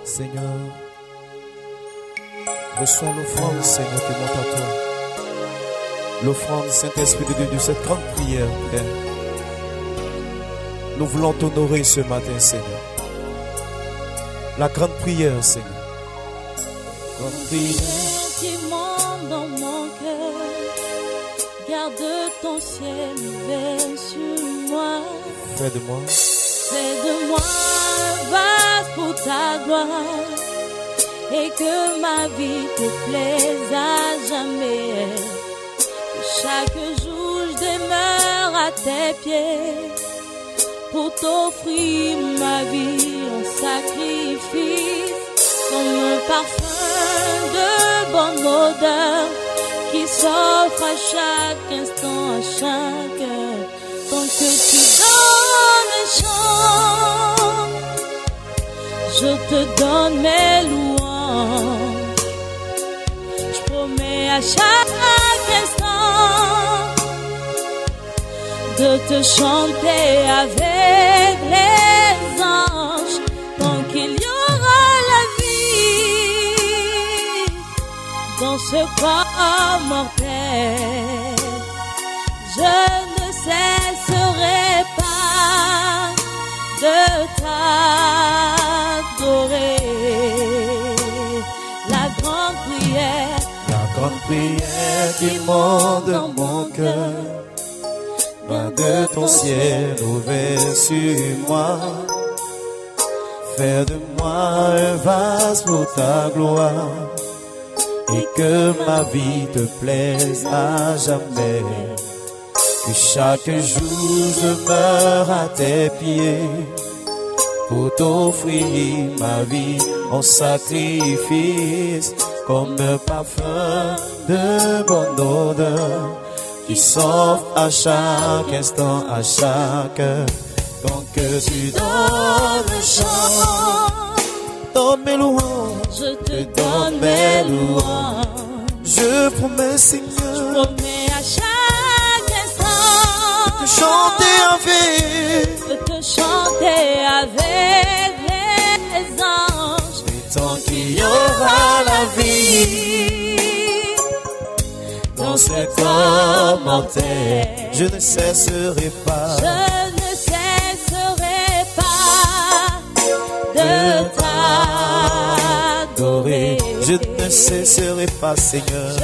Seigneur, reçois l'offrande, Seigneur, qui monte à toi. L'offrande, Saint-Esprit de Dieu, de cette grande prière, Père. Nous voulons t'honorer ce matin, Seigneur. La grande prière, Seigneur. Grande prière qui monte dans mon cœur. Garde ton ciel ouvert sur moi. Fais de moi. Fais de moi un vase pour ta gloire. Et que ma vie te plaise à jamais. Que chaque jour je demeure à tes pieds. Pour t'offrir ma vie en sacrifice. Comme un parfum de bonne odeur. Qui s'offre à chaque instant, à chaque heure. Tant que tu donnes chant, je te donne mes louanges. Je promets à chaque instant de te chanter avec les anges. Tant qu'il y aura la vie dans ce corps mortel, je ne cesserai pas de t'adorer. La grande prière qui monte dans mon cœur. Main de ton ciel ouvert sur moi. Fais de moi un vase pour ta gloire. Et que ma vie te plaise à jamais. Que chaque jour je meure à tes pieds. Pour t'offrir ma vie en sacrifice. Comme un parfum de bonne odeur. Qui s'offre à chaque instant, à chaque heure. Tant que tu donnes le chant, donne mes louanges, je te donne mes louanges. Je promets, Seigneur, je promets à chaque instant de te chanter avec, les anges. Et tant qu'il y aura la vie dans ce corps mortel, je ne cesserai pas. Je ne cesserai pas de t'adorer. Je ne cesserai pas, Seigneur. Je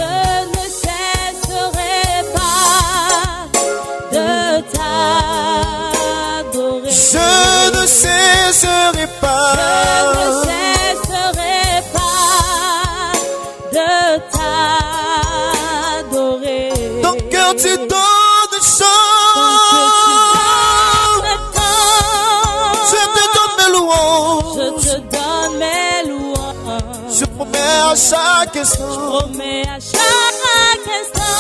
ne cesserai pas de t'adorer. Je ne cesserai pas. Je ne cesserai pas de t'adorer. Ton cœur tu donnes chant. Je te donne mes louanges. Je te donne mes louanges. Je promets à chaque instant. Je promets à chaque instant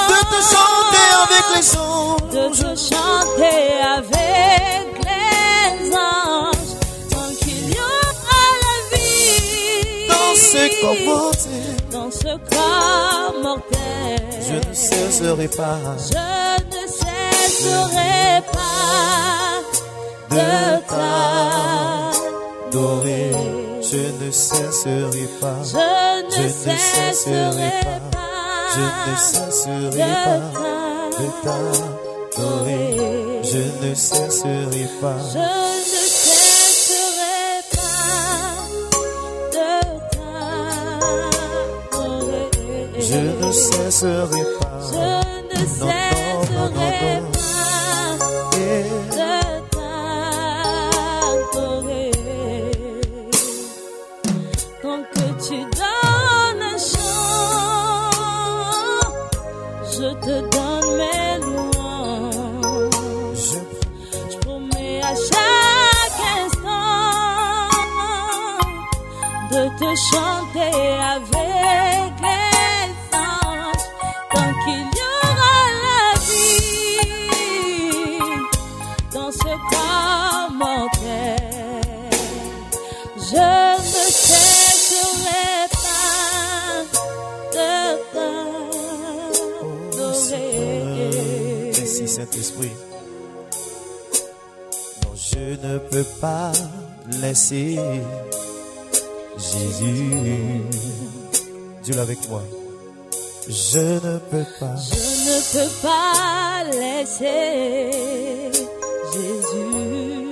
de te chanter avec les anges. De te chanter avec les anges. Tant qu'il y aura la vie dans ce corps mortel. Dans ce corps mortel. Je ne cesserai pas. Je ne cesserai pas de t'adorer. Je ne cesserai pas. Je ne cesserai pas. Je ne cesserai pas de t'adorer. Je ne cesserai pas. Je ne cesserai pas de t'adorer. Je ne cesserai pas. Je ne cesserai pas de t'adorer. Tant que tu donnes un chant, je te donne mes louanges. Je promets à chaque instant de te chanter avec les anges. Tant qu'il y aura la vie dans ce corps mortel, je ne cesserai pas de t'adorer. Merci Saint-Esprit. Je ne peux pas laisser Jésus. Dis-le avec moi. Je ne peux pas. Je ne peux pas laisser Jésus.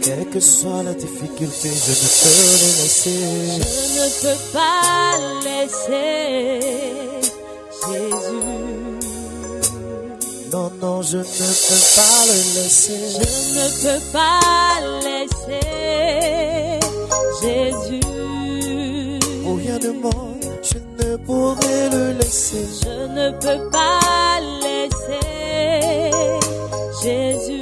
Quelle que soit la difficulté, je ne peux le laisser. Je ne peux pas laisser Jésus. Non, non, je ne peux pas le laisser. Je ne peux pas laisser Jésus. Pour rien de monde, je ne pourrai le laisser. Je ne peux pas laisser Jésus.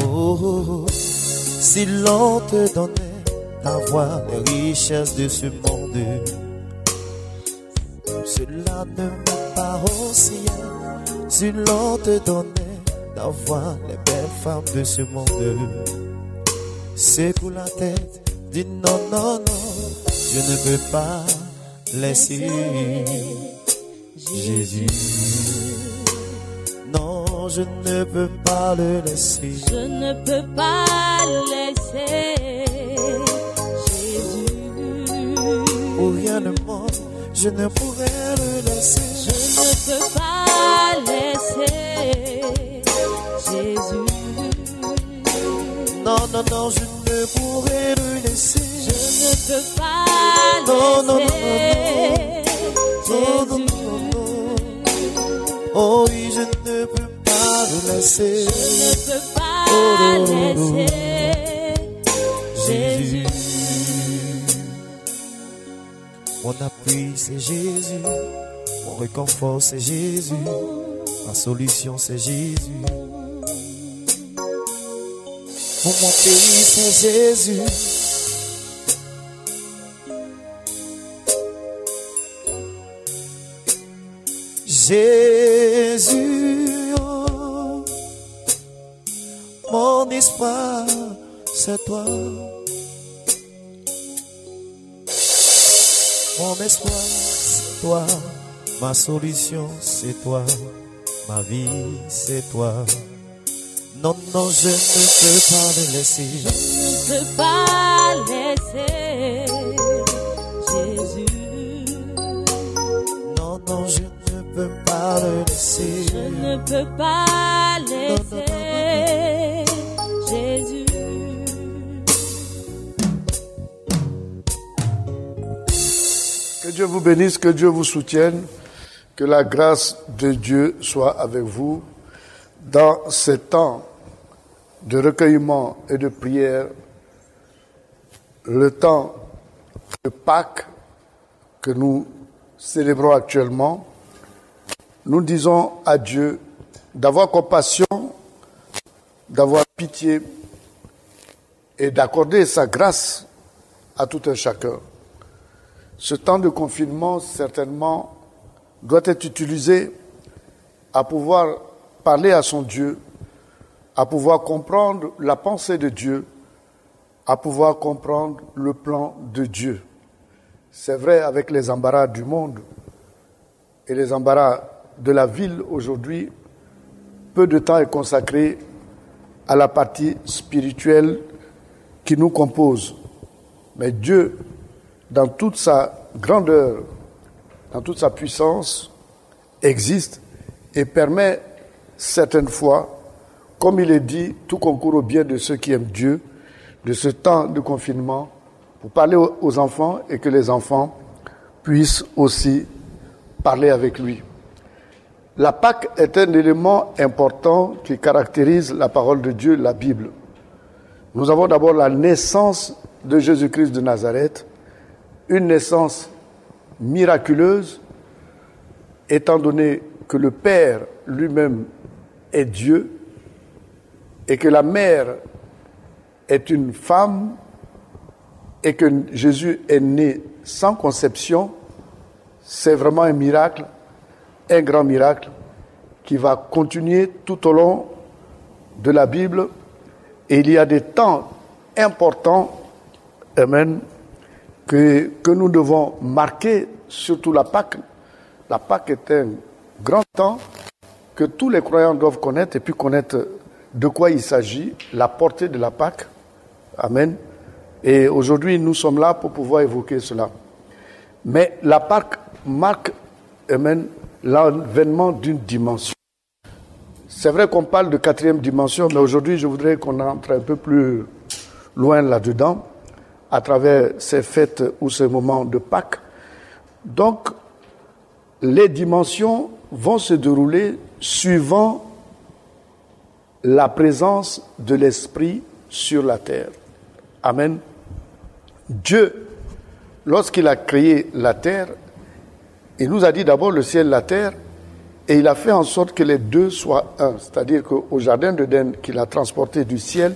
Oh, si l'on te donnait d'avoir les richesses de ce monde, cela ne m'est pas au ciel. Si l'on te donnait d'avoir les belles femmes de ce monde, secoue la tête, dis non, non, non, je ne peux pas laisser Jésus. Non, je ne peux pas le laisser. Je ne peux pas laisser Jésus. Pour rien de monde, je ne pourrais le laisser. Je ne peux pas laisser Jésus. Non, non, non, je ne pourrais le laisser. Je ne peux pas Non, non, non, laisser non, non, Jésus. non, non. Oh oui, je ne peux pas le laisser. Je ne peux pas laisser Jésus. Mon appui, c'est Jésus. Mon réconfort, c'est Jésus. Ma solution, c'est Jésus. Pour mon pays, c'est Jésus. Jésus, oh, mon espoir, c'est toi. Mon espoir, c'est toi. Ma solution, c'est toi. Ma vie, c'est toi. Non, non, je ne peux pas le laisser. Je ne peux pas laisser Jésus. Non, non, je ne peux pas le laisser. Je ne peux pas laisser Jésus. Que Dieu vous bénisse, que Dieu vous soutienne, que la grâce de Dieu soit avec vous dans ces temps de recueillement et de prière, le temps de Pâques que nous célébrons actuellement. Nous disons à Dieu d'avoir compassion, d'avoir pitié et d'accorder sa grâce à tout un chacun. Ce temps de confinement, certainement, doit être utilisé à pouvoir parler à son Dieu, à pouvoir comprendre la pensée de Dieu, à pouvoir comprendre le plan de Dieu. C'est vrai avec les embarras du monde et les embarras de la ville aujourd'hui, peu de temps est consacré à la partie spirituelle qui nous compose. Mais Dieu, dans toute sa grandeur, dans toute sa puissance, existe et permet certaines fois, comme il est dit, tout concourt au bien de ceux qui aiment Dieu, de ce temps de confinement, pour parler aux enfants et que les enfants puissent aussi parler avec lui. La Pâque est un élément important qui caractérise la parole de Dieu, la Bible. Nous avons d'abord la naissance de Jésus-Christ de Nazareth, une naissance miraculeuse, étant donné que le Père lui-même est Dieu et que la mère est une femme et que Jésus est né sans conception. C'est vraiment un miracle, un grand miracle qui va continuer tout au long de la Bible. Et il y a des temps importants, amen, que nous devons marquer, surtout la Pâque. La Pâque est un grand temps que tous les croyants doivent connaître et puis connaître de quoi il s'agit, la portée de la Pâque. Amen. Et aujourd'hui, nous sommes là pour pouvoir évoquer cela. Mais la Pâque marque, amen, l'avènement d'une dimension. C'est vrai qu'on parle de 4e dimension, mais aujourd'hui, je voudrais qu'on entre un peu plus loin là-dedans, à travers ces fêtes ou ces moments de Pâques. Donc, les dimensions vont se dérouler suivant la présence de l'Esprit sur la terre. Amen. Dieu, lorsqu'il a créé la terre, il nous a dit d'abord le ciel et la terre, et il a fait en sorte que les deux soient un. C'est-à-dire qu'au jardin d'Éden qu'il a transporté du ciel,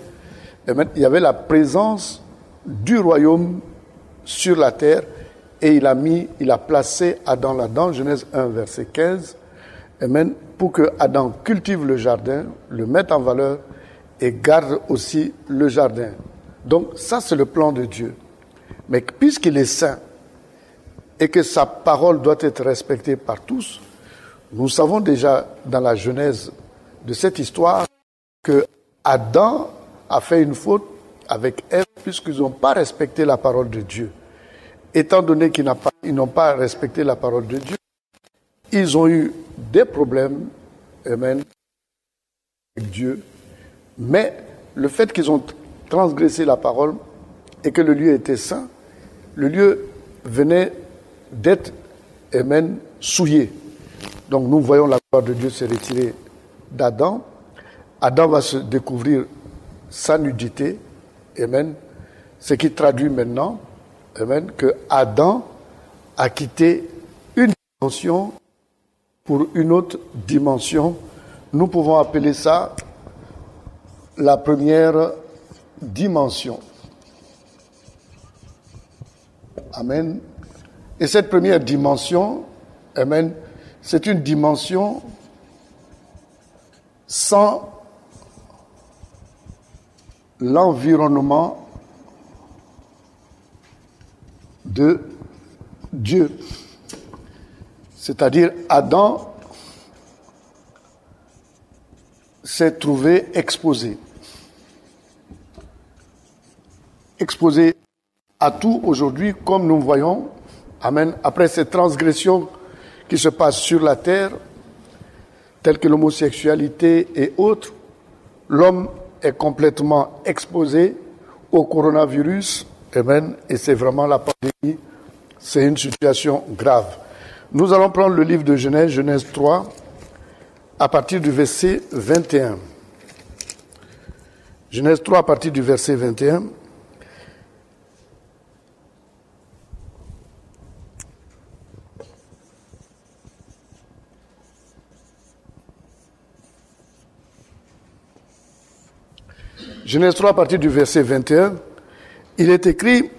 il y avait la présence du royaume sur la terre, et il a placé Adam là-dedans, Genèse 1, verset 15, amen, pour que Adam cultive le jardin, le mette en valeur et garde aussi le jardin. Donc ça, c'est le plan de Dieu. Mais puisqu'il est saint et que sa parole doit être respectée par tous, nous savons déjà dans la genèse de cette histoire que Adam a fait une faute avec Ève puisqu'ils n'ont pas respecté la parole de Dieu. Étant donné qu'ils n'ont pas respecté la parole de Dieu, ils ont eu des problèmes, amen, avec Dieu. Mais le fait qu'ils ont transgressé la parole et que le lieu était saint, le lieu venait d'être, amen, souillé. Donc nous voyons la gloire de Dieu se retirer d'Adam. Adam va se découvrir sa nudité, amen, ce qui traduit maintenant, amen, que Adam a quitté une dimension pour une autre dimension. Nous pouvons appeler ça la première dimension. Amen. Et cette première dimension, amen, c'est une dimension sans l'environnement de Dieu. C'est-à-dire, Adam s'est trouvé exposé. Exposé à tout aujourd'hui, comme nous voyons, amen, après cette transgression qui se passe sur la terre, telles que l'homosexualité et autres, l'homme est complètement exposé au coronavirus, amen, et c'est vraiment la pandémie, c'est une situation grave. Nous allons prendre le livre de Genèse, Genèse 3, à partir du verset 21. Genèse 3, à partir du verset 21. Genèse 3, à partir du verset 21, il est écrit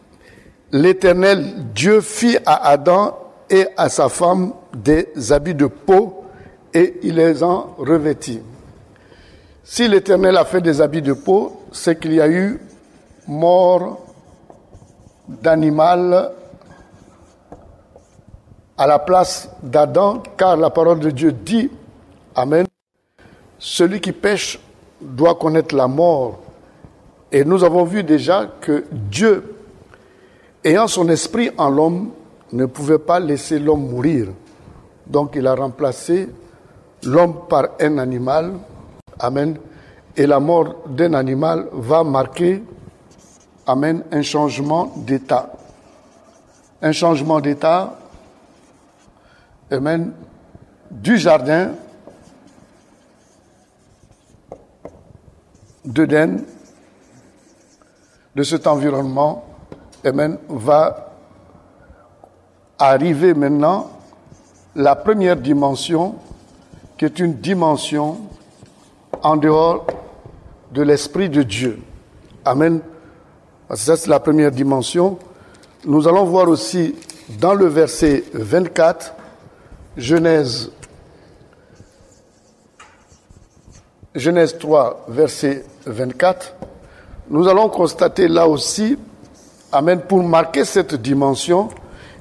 « L'Éternel Dieu fit à Adam et à sa femme des habits de peau et il les en revêtit. » Si l'Éternel a fait des habits de peau, c'est qu'il y a eu mort d'animal à la place d'Adam, car la parole de Dieu dit, amen, celui qui pêche doit connaître la mort. Et nous avons vu déjà que Dieu, ayant son esprit en l'homme, ne pouvait pas laisser l'homme mourir. Donc il a remplacé l'homme par un animal. Amen. Et la mort d'un animal va marquer, amen, un changement d'état. Un changement d'état, amen, du jardin d'Éden, de cet environnement, amen, va arriver maintenant la première dimension, qui est une dimension en dehors de l'Esprit de Dieu. Amen. Ça, c'est la première dimension. Nous allons voir aussi dans le verset 24, Genèse 3, verset 24, nous allons constater là aussi, amen, pour marquer cette dimension,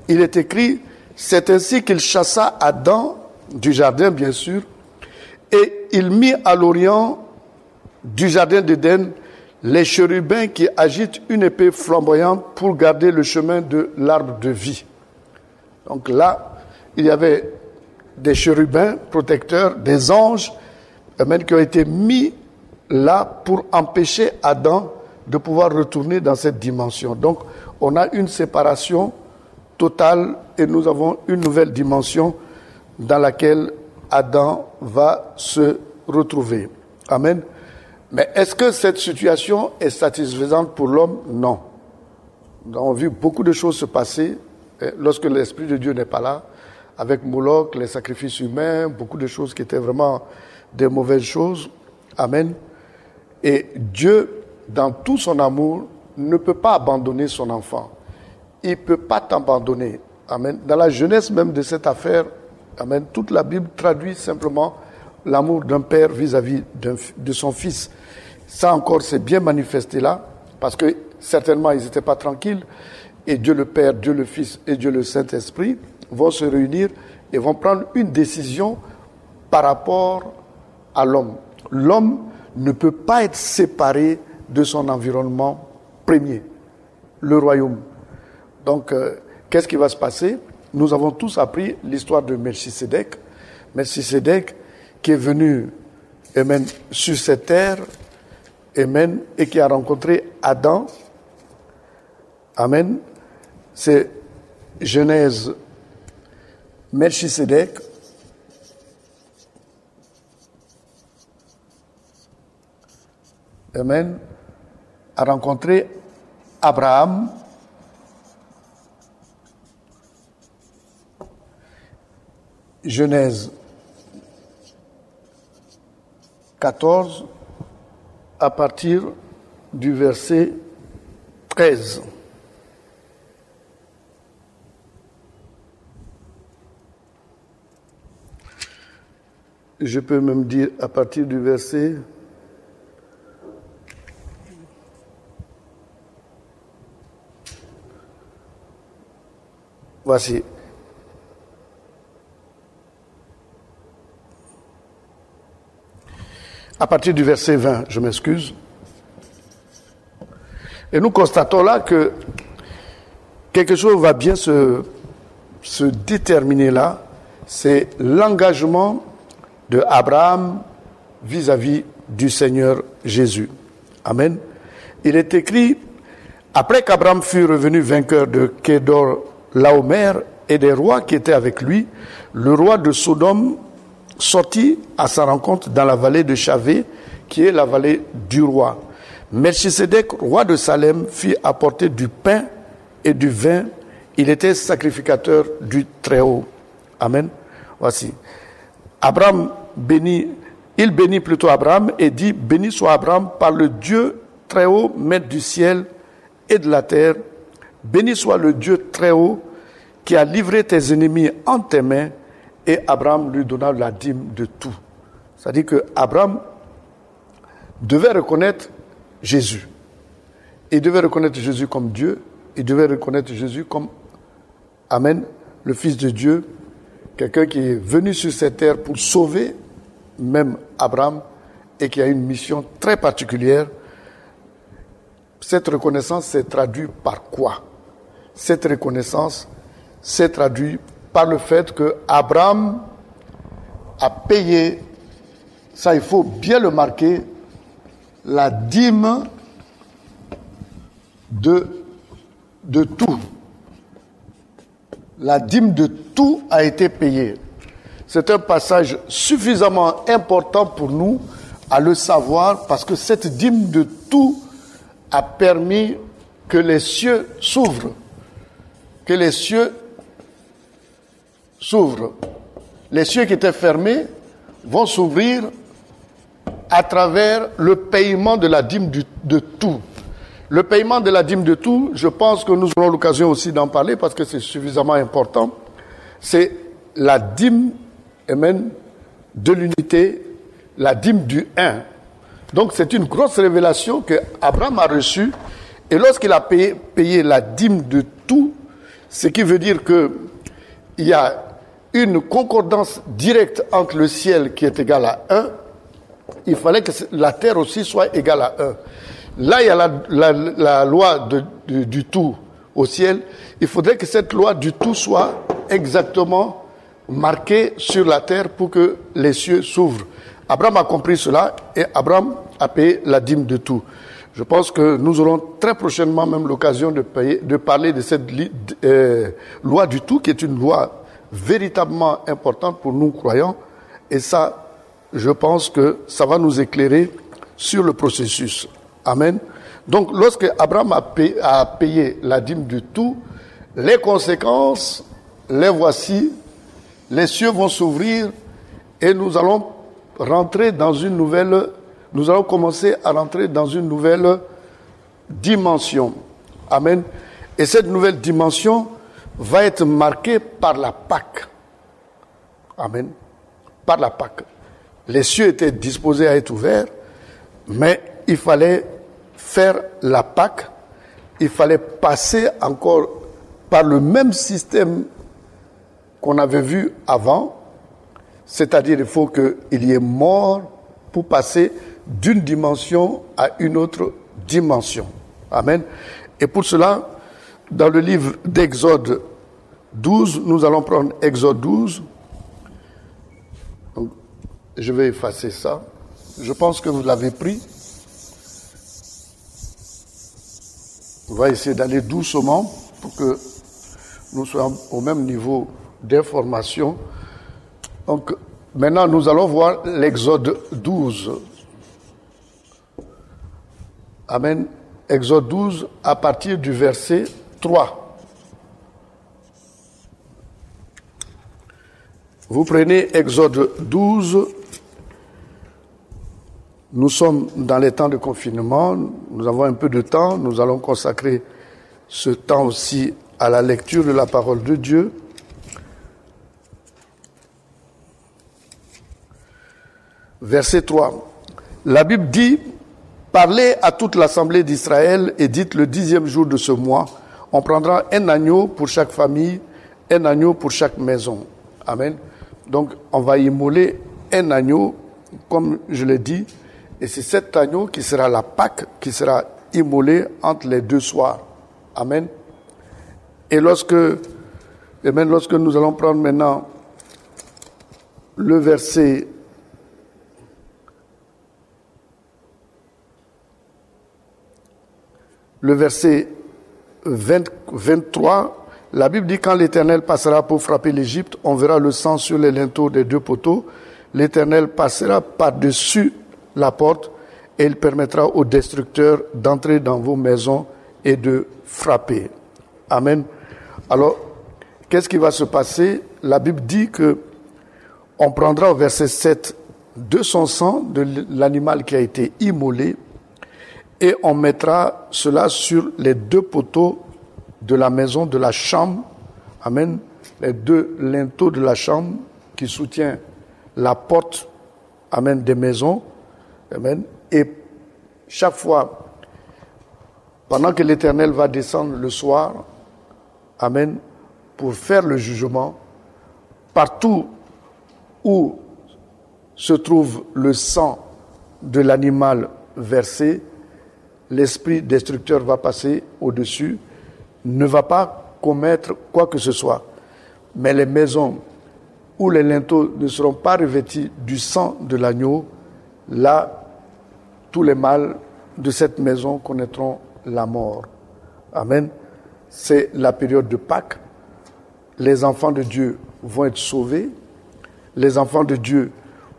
il est écrit, c'est ainsi qu'il chassa Adam du jardin, bien sûr, Et il mit à l'orient du jardin d'Éden les chérubins qui agitent une épée flamboyante pour garder le chemin de l'arbre de vie. Donc là, il y avait des chérubins protecteurs, des anges, qui ont été mis là pour empêcher Adam de pouvoir retourner dans cette dimension. Donc, on a une séparation totale et nous avons une nouvelle dimension dans laquelle Adam va se retrouver. Amen. Mais est-ce que cette situation est satisfaisante pour l'homme? Non. Nous avons vu beaucoup de choses se passer lorsque l'Esprit de Dieu n'est pas là, avec Moloch, les sacrifices humains, beaucoup de choses qui étaient vraiment des mauvaises choses. Amen. Et Dieu, dans tout son amour, ne peut pas abandonner son enfant. Il ne peut pas t'abandonner. Amen. Dans la jeunesse même de cette affaire, amen, toute la Bible traduit simplement l'amour d'un père vis-à-vis de son fils. Ça encore, c'est bien manifesté là, parce que certainement, ils n'étaient pas tranquilles. Et Dieu le Père, Dieu le Fils et Dieu le Saint-Esprit vont se réunir et vont prendre une décision par rapport à l'homme. L'homme ne peut pas être séparé de son environnement premier, le royaume. Donc, qu'est-ce qui va se passer? Nous avons tous appris l'histoire de Melchisédek. Melchisédek qui est venu sur cette terre et qui a rencontré Adam. Amen. C'est Genèse, Melchisédek. Amen. A rencontré Abraham. Genèse 14, à partir du verset 13. Je peux même dire à partir du verset 20. Voici. À partir du verset 20, je m'excuse. Et nous constatons là que quelque chose va bien se déterminer là. C'est l'engagement de Abraham vis-à-vis du Seigneur Jésus. Amen. Il est écrit, après qu'Abraham fut revenu vainqueur de Kedor Laomer et des rois qui étaient avec lui, le roi de Sodome sortit à sa rencontre dans la vallée de Chavé, qui est la vallée du roi. Melchisédek, roi de Salem, fit apporter du pain et du vin. Il était sacrificateur du Très-Haut. Amen. Voici. Abraham il bénit plutôt Abraham et dit, béni soit Abraham par le Dieu Très-Haut, maître du ciel et de la terre. Béni soit le Dieu Très-Haut qui a livré tes ennemis en tes mains. Et Abraham lui donna la dîme de tout. C'est-à-dire que Abraham devait reconnaître Jésus. Il devait reconnaître Jésus comme Dieu. Il devait reconnaître Jésus comme, Amen, le Fils de Dieu. Quelqu'un qui est venu sur cette terre pour sauver même Abraham et qui a une mission très particulière. Cette reconnaissance s'est traduite par quoi? Cette reconnaissance s'est traduite par le fait que Abraham a payé, ça il faut bien le marquer, la dîme de tout. La dîme de tout a été payée. C'est un passage suffisamment important pour nous à le savoir parce que cette dîme de tout a permis que les cieux s'ouvrent. Que les cieux s'ouvrent. Les cieux qui étaient fermés vont s'ouvrir à travers le paiement de la dîme de tout. Le paiement de la dîme de tout, je pense que nous aurons l'occasion aussi d'en parler parce que c'est suffisamment important. C'est la dîme, amen, de l'unité, la dîme du un. Donc c'est une grosse révélation que Abraham a reçue. Et lorsqu'il a payé la dîme de tout, ce qui veut dire que il y a une concordance directe entre le ciel qui est égal à 1, il fallait que la terre aussi soit égale à 1. Là, il y a la loi du tout au ciel. Il faudrait que cette loi du tout soit exactement marquée sur la terre pour que les cieux s'ouvrent. Abraham a compris cela et Abraham a payé la dîme de tout. Je pense que nous aurons très prochainement même l'occasion de parler de cette loi du tout, qui est une loi véritablement importante pour nous croyants. Et ça, je pense que ça va nous éclairer sur le processus. Amen. Donc, lorsque Abraham a payé la dîme du tout, les conséquences, les voici. Les cieux vont s'ouvrir et nous allons commencer à rentrer dans une nouvelle dimension. Amen. Et cette nouvelle dimension va être marquée par la Pâque. Amen. Par la Pâque. Les cieux étaient disposés à être ouverts, mais il fallait faire la Pâque. Il fallait passer encore par le même système qu'on avait vu avant, c'est-à-dire il faut qu'il y ait mort pour passer d'une dimension à une autre dimension. Amen. Et pour cela, dans le livre d'Exode 12, nous allons prendre Exode 12. Donc, je vais effacer ça. Je pense que vous l'avez pris. On va essayer d'aller doucement pour que nous soyons au même niveau d'information. Donc, maintenant, nous allons voir l'Exode 12. Amen. Exode 12, à partir du verset 3. Vous prenez Exode 12. Nous sommes dans les temps de confinement. Nous avons un peu de temps. Nous allons consacrer ce temps aussi à la lecture de la parole de Dieu. Verset 3. La Bible dit: parlez à toute l'assemblée d'Israël et dites le 10e jour de ce mois, on prendra un agneau pour chaque famille, un agneau pour chaque maison. Amen. Donc, on va immoler un agneau, comme je l'ai dit, et c'est cet agneau qui sera la Pâque, qui sera immolé entre les deux soirs. Amen. Et lorsque nous allons prendre maintenant le verset 23, la Bible dit: quand l'Éternel passera pour frapper l'Égypte, on verra le sang sur les linteaux des deux poteaux. L'Éternel passera par-dessus la porte et il permettra aux destructeurs d'entrer dans vos maisons et de frapper. Amen. Alors, qu'est-ce qui va se passer? La Bible dit que on prendra au verset 7 de son sang, de l'animal qui a été immolé, et on mettra cela sur les deux poteaux de la maison, de la chambre. Amen. Les deux linteaux de la chambre qui soutient la porte, amen, des maisons. Amen. Et chaque fois, pendant que l'Éternel va descendre le soir, amen, pour faire le jugement, partout où se trouve le sang de l'animal versé, l'esprit destructeur va passer au-dessus, ne va pas commettre quoi que ce soit. Mais les maisons où les linteaux ne seront pas revêtis du sang de l'agneau, là, tous les mâles de cette maison connaîtront la mort. Amen. C'est la période de Pâques. Les enfants de Dieu vont être sauvés. Les enfants de Dieu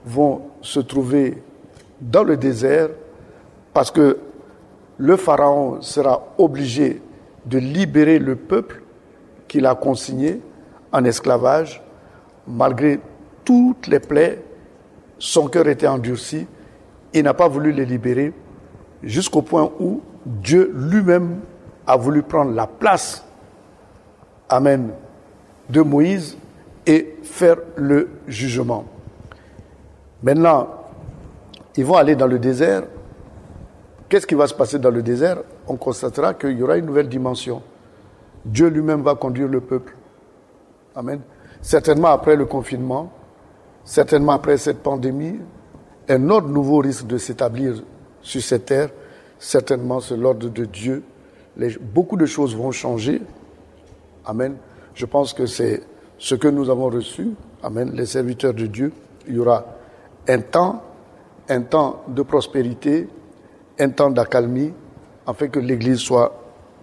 vont se trouver dans le désert parce que le Pharaon sera obligé de libérer le peuple qu'il a consigné en esclavage. Malgré toutes les plaies, son cœur était endurci. Il n'a pas voulu les libérer jusqu'au point où Dieu lui-même a voulu prendre la place, amen, de Moïse et faire le jugement. Maintenant, ils vont aller dans le désert. Qu'est-ce qui va se passer dans le désert? On constatera qu'il y aura une nouvelle dimension. Dieu lui-même va conduire le peuple. Amen. Certainement après le confinement, certainement après cette pandémie, un ordre nouveau risque de s'établir sur cette terre. Certainement, c'est l'ordre de Dieu. Beaucoup de choses vont changer. Amen. Je pense que c'est ce que nous avons reçu. Amen. Les serviteurs de Dieu. Il y aura un temps de prospérité, un temps d'accalmie, afin que l'Église soit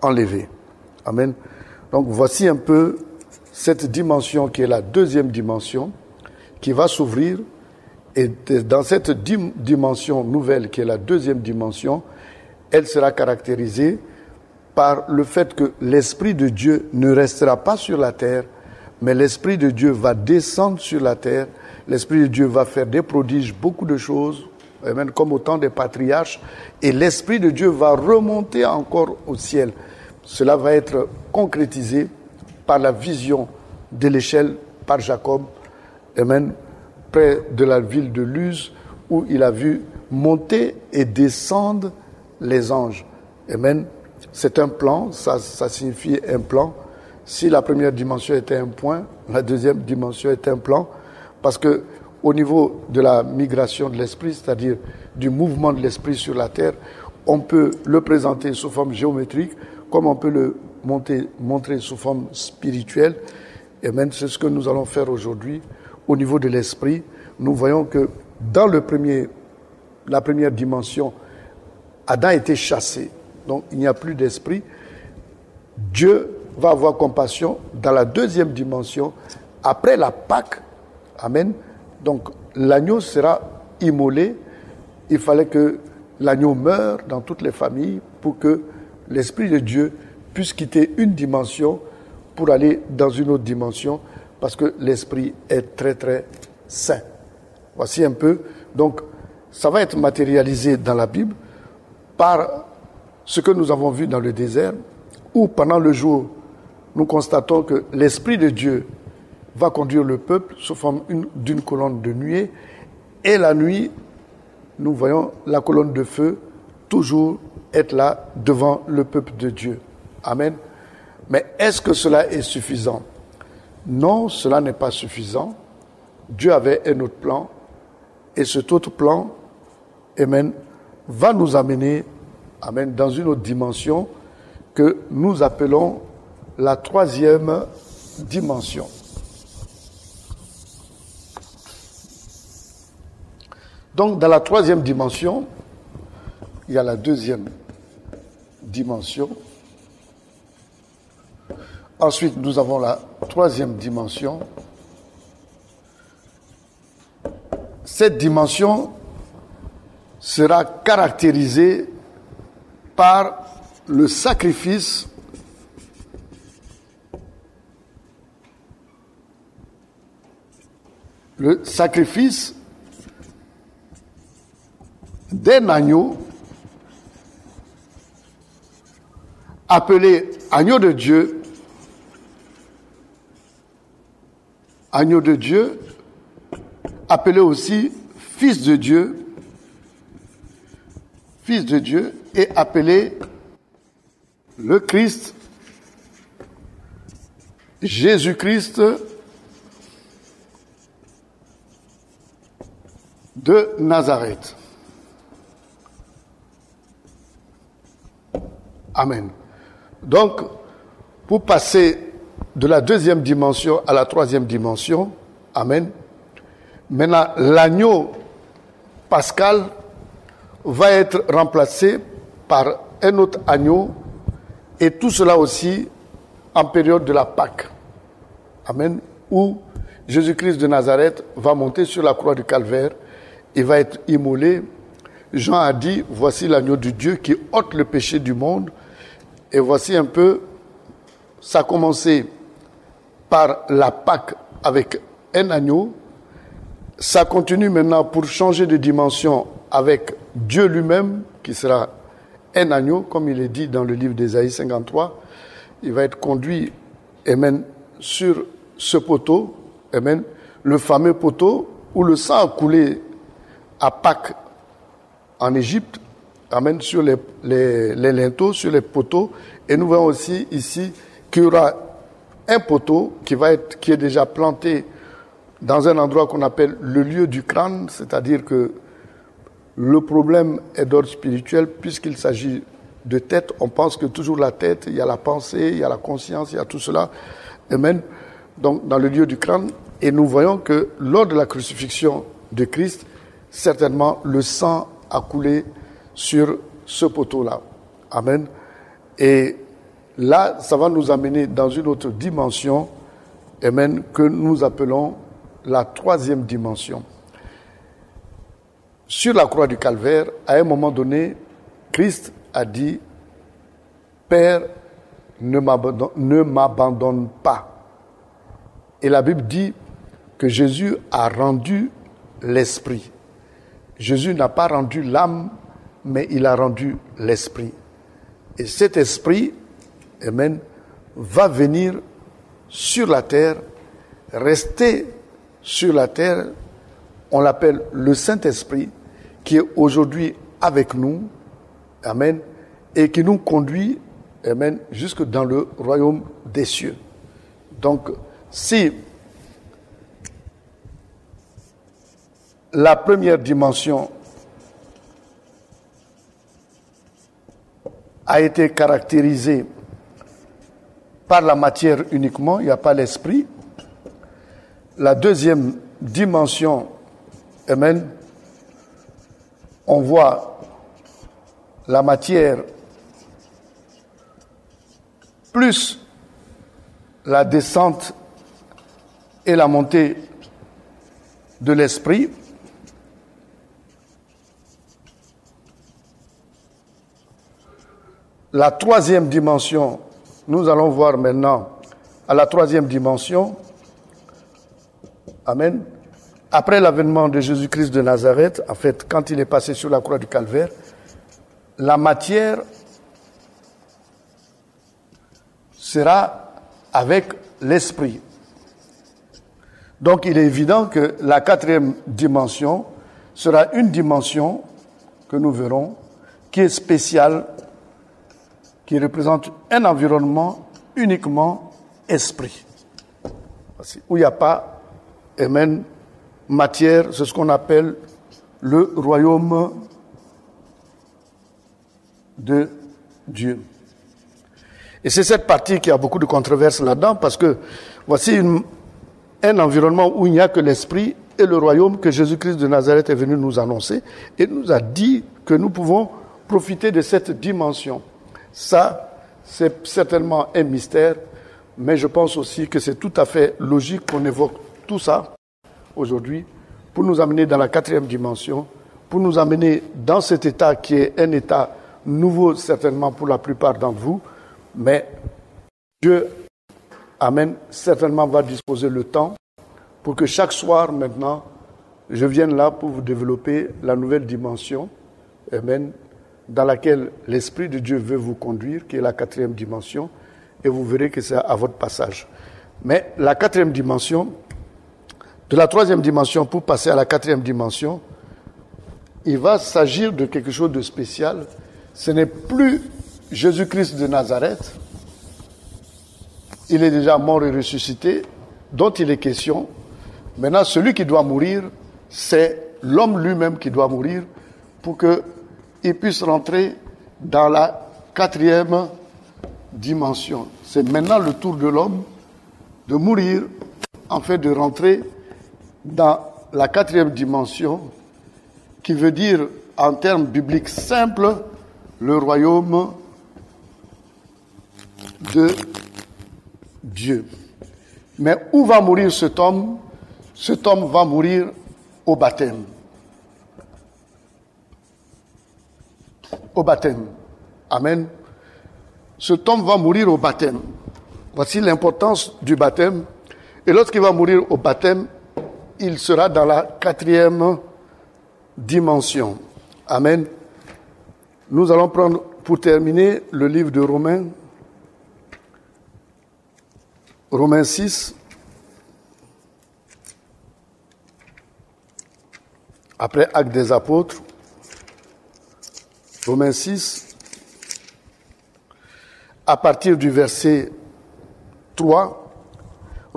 enlevée. Amen. Donc voici un peu cette dimension qui est la deuxième dimension, qui va s'ouvrir. Et dans cette dimension nouvelle, qui est la deuxième dimension, elle sera caractérisée par le fait que l'Esprit de Dieu ne restera pas sur la terre, mais l'Esprit de Dieu va descendre sur la terre. L'Esprit de Dieu va faire des prodiges, beaucoup de choses, même comme au temps des patriarches, et l'Esprit de Dieu va remonter encore au ciel. Cela va être concrétisé par la vision de l'échelle par Jacob, amen, près de la ville de Luz, où il a vu monter et descendre les anges. Amen. C'est un plan, ça signifie un plan. Si la première dimension était un point, la deuxième dimension est un plan, parce que au niveau de la migration de l'esprit, c'est-à-dire du mouvement de l'esprit sur la terre, on peut le présenter sous forme géométrique, comme on peut le montrer sous forme spirituelle. Et même c'est ce que nous allons faire aujourd'hui. Au niveau de l'esprit, nous voyons que dans la première dimension, Adam a été chassé, donc il n'y a plus d'esprit. Dieu va avoir compassion dans la deuxième dimension, après la Pâque. Amen. Donc l'agneau sera immolé. Il fallait que l'agneau meure dans toutes les familles pour que l'Esprit de Dieu puisse quitter une dimension pour aller dans une autre dimension, parce que l'Esprit est très très saint. Voici un peu. Donc ça va être matérialisé dans la Bible par ce que nous avons vu dans le désert, où pendant le jour, nous constatons que l'Esprit de Dieu va conduire le peuple sous forme d'une colonne de nuée, et la nuit, nous voyons la colonne de feu toujours être là devant le peuple de Dieu. Amen. Mais est-ce que cela est suffisant? Non, cela n'est pas suffisant. Dieu avait un autre plan, et cet autre plan, amen, va nous amener, amen, dans une autre dimension que nous appelons la troisième dimension. Donc, dans la troisième dimension, il y a la deuxième dimension. Ensuite, nous avons la troisième dimension. Cette dimension sera caractérisée par le sacrifice d'un agneau appelé agneau de Dieu, appelé aussi fils de Dieu, et appelé le Christ, Jésus-Christ de Nazareth. Amen. Donc, pour passer de la deuxième dimension à la troisième dimension, amen, maintenant l'agneau pascal va être remplacé par un autre agneau, et tout cela aussi en période de la Pâque. Amen. Où Jésus-Christ de Nazareth va monter sur la croix du Calvaire, il va être immolé. Jean a dit, voici l'agneau de Dieu qui ôte le péché du monde. Et voici un peu, ça a commencé par la Pâque avec un agneau. Ça continue maintenant pour changer de dimension avec Dieu lui-même, qui sera un agneau, comme il est dit dans le livre d'Ésaïe 53. Il va être conduit, amen, sur ce poteau, amen, le fameux poteau où le sang a coulé à Pâques en Égypte, amen, sur les linteaux, sur les poteaux. Et nous voyons aussi ici qu'il y aura un poteau qui est déjà planté dans un endroit qu'on appelle le lieu du crâne, c'est-à-dire que le problème est d'ordre spirituel puisqu'il s'agit de tête. On pense que toujours la tête, il y a la pensée, il y a la conscience, il y a tout cela. Amen. Donc dans le lieu du crâne, et nous voyons que lors de la crucifixion de Christ, certainement le sang a coulé sur ce poteau-là. Amen. Et là, ça va nous amener dans une autre dimension, amen, que nous appelons la troisième dimension. Sur la croix du Calvaire, à un moment donné, Christ a dit « Père, ne m'abandonne pas ». Et la Bible dit que Jésus a rendu l'esprit. Jésus n'a pas rendu l'âme, mais il a rendu l'esprit. Et cet esprit, amen, va venir sur la terre, rester sur la terre. On l'appelle le Saint-Esprit, qui est aujourd'hui avec nous, amen, et qui nous conduit, amen, jusque dans le royaume des cieux. Donc, si la première dimension a été caractérisée par la matière uniquement, il n'y a pas l'esprit. La deuxième dimension, amen, on voit la matière plus la descente et la montée de l'esprit. La troisième dimension, nous allons voir maintenant à la troisième dimension, amen, après l'avènement de Jésus-Christ de Nazareth, en fait, quand il est passé sur la croix du Calvaire, la matière sera avec l'esprit. Donc, il est évident que la quatrième dimension sera une dimension que nous verrons, qui est spéciale, qui représente un environnement uniquement esprit. Où il n'y a pas, amen, matière, c'est ce qu'on appelle le royaume de Dieu. Et c'est cette partie qui a beaucoup de controverses là-dedans, parce que voici un environnement où il n'y a que l'esprit et le royaume que Jésus-Christ de Nazareth est venu nous annoncer et nous a dit que nous pouvons profiter de cette dimension. Ça, c'est certainement un mystère, mais je pense aussi que c'est tout à fait logique qu'on évoque tout ça aujourd'hui pour nous amener dans la quatrième dimension, pour nous amener dans cet état qui est un état nouveau certainement pour la plupart d'entre vous, mais Dieu, amen, certainement va disposer le temps pour que chaque soir maintenant, je vienne là pour vous développer la nouvelle dimension, amen, dans laquelle l'Esprit de Dieu veut vous conduire, qui est la quatrième dimension, et vous verrez que c'est à votre passage. Mais la quatrième dimension, de la troisième dimension pour passer à la quatrième dimension, il va s'agir de quelque chose de spécial. Ce n'est plus Jésus-Christ de Nazareth, il est déjà mort et ressuscité, dont il est question. Maintenant, celui qui doit mourir, c'est l'homme lui-même qui doit mourir pour qu'il puisse rentrer dans la quatrième dimension. C'est maintenant le tour de l'homme de mourir, en fait de rentrer dans la quatrième dimension, qui veut dire, en termes bibliques simples, le royaume de Dieu. Mais où va mourir cet homme? Cet homme va mourir au baptême. Au baptême. Amen. Cet homme va mourir au baptême. Voici l'importance du baptême. Et lorsqu'il va mourir au baptême, il sera dans la quatrième dimension. Amen. Nous allons prendre, pour terminer, le livre de Romains. Romains 6. Après Actes des Apôtres. Romains 6. À partir du verset 3.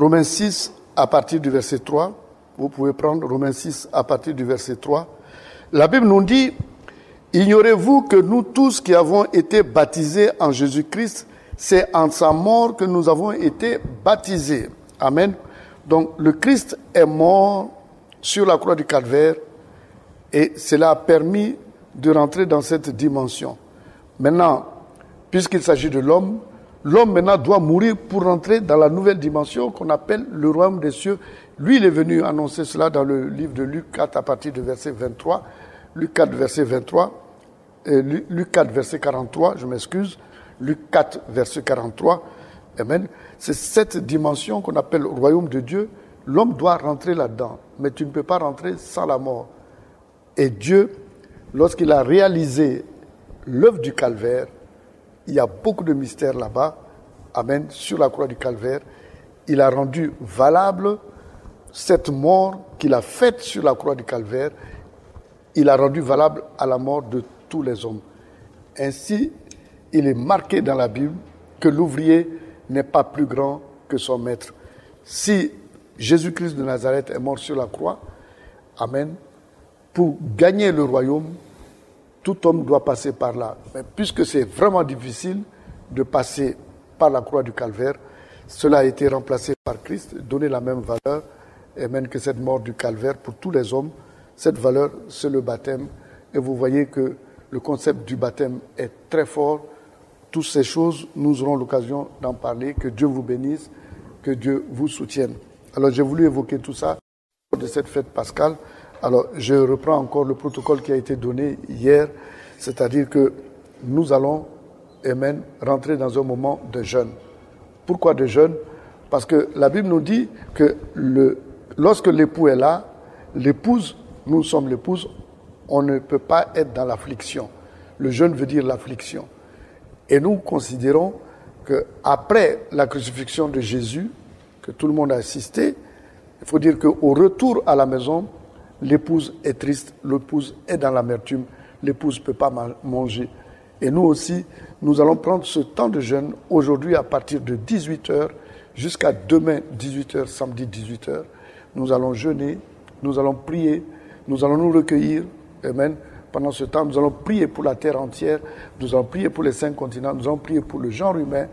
Romains 6 à partir du verset 3. Vous pouvez prendre Romains 6 à partir du verset 3. La Bible nous dit, « Ignorez-vous que nous tous qui avons été baptisés en Jésus-Christ, c'est en sa mort que nous avons été baptisés. » Amen. Donc le Christ est mort sur la croix du Calvaire et cela a permis de rentrer dans cette dimension. Maintenant, puisqu'il s'agit de l'homme maintenant doit mourir pour rentrer dans la nouvelle dimension qu'on appelle le royaume des cieux. Lui, il est venu annoncer cela dans le livre de Luc 4 à partir du verset 23. Luc 4, verset 23. Luc 4, verset 43, je m'excuse. Luc 4, verset 43. Amen. C'est cette dimension qu'on appelle le royaume de Dieu. L'homme doit rentrer là-dedans, mais tu ne peux pas rentrer sans la mort. Et Dieu, lorsqu'il a réalisé l'œuvre du Calvaire, il y a beaucoup de mystères là-bas. Amen. Sur la croix du Calvaire, il a rendu valable cette mort qu'il a faite sur la croix du Calvaire. Il a rendu valable à la mort de tous les hommes. Ainsi, il est marqué dans la Bible que l'ouvrier n'est pas plus grand que son maître. Si Jésus-Christ de Nazareth est mort sur la croix, amen, pour gagner le royaume, tout homme doit passer par là. Mais puisque c'est vraiment difficile de passer par la croix du Calvaire, cela a été remplacé par Christ, donné la même valeur, amen, que cette mort du Calvaire pour tous les hommes. Cette valeur, c'est le baptême. Et vous voyez que le concept du baptême est très fort. Toutes ces choses, nous aurons l'occasion d'en parler. Que Dieu vous bénisse, que Dieu vous soutienne. Alors, j'ai voulu évoquer tout ça de cette fête pascale. Alors, je reprends encore le protocole qui a été donné hier, c'est-à-dire que nous allons, amen, rentrer dans un moment de jeûne. Pourquoi de jeûne? Parce que la Bible nous dit que lorsque l'époux est là, l'épouse, nous sommes l'épouse, on ne peut pas être dans l'affliction. Le jeûne veut dire l'affliction. Et nous considérons qu'après la crucifixion de Jésus, que tout le monde a assisté, il faut dire qu'au retour à la maison, l'épouse est triste, l'épouse est dans l'amertume, l'épouse ne peut pas manger. Et nous aussi, nous allons prendre ce temps de jeûne aujourd'hui à partir de 18h jusqu'à demain 18h, samedi 18h. Nous allons jeûner, nous allons prier, nous allons nous recueillir. Amen. Pendant ce temps, nous allons prier pour la terre entière, nous allons prier pour les 5 continents, nous allons prier pour le genre humain.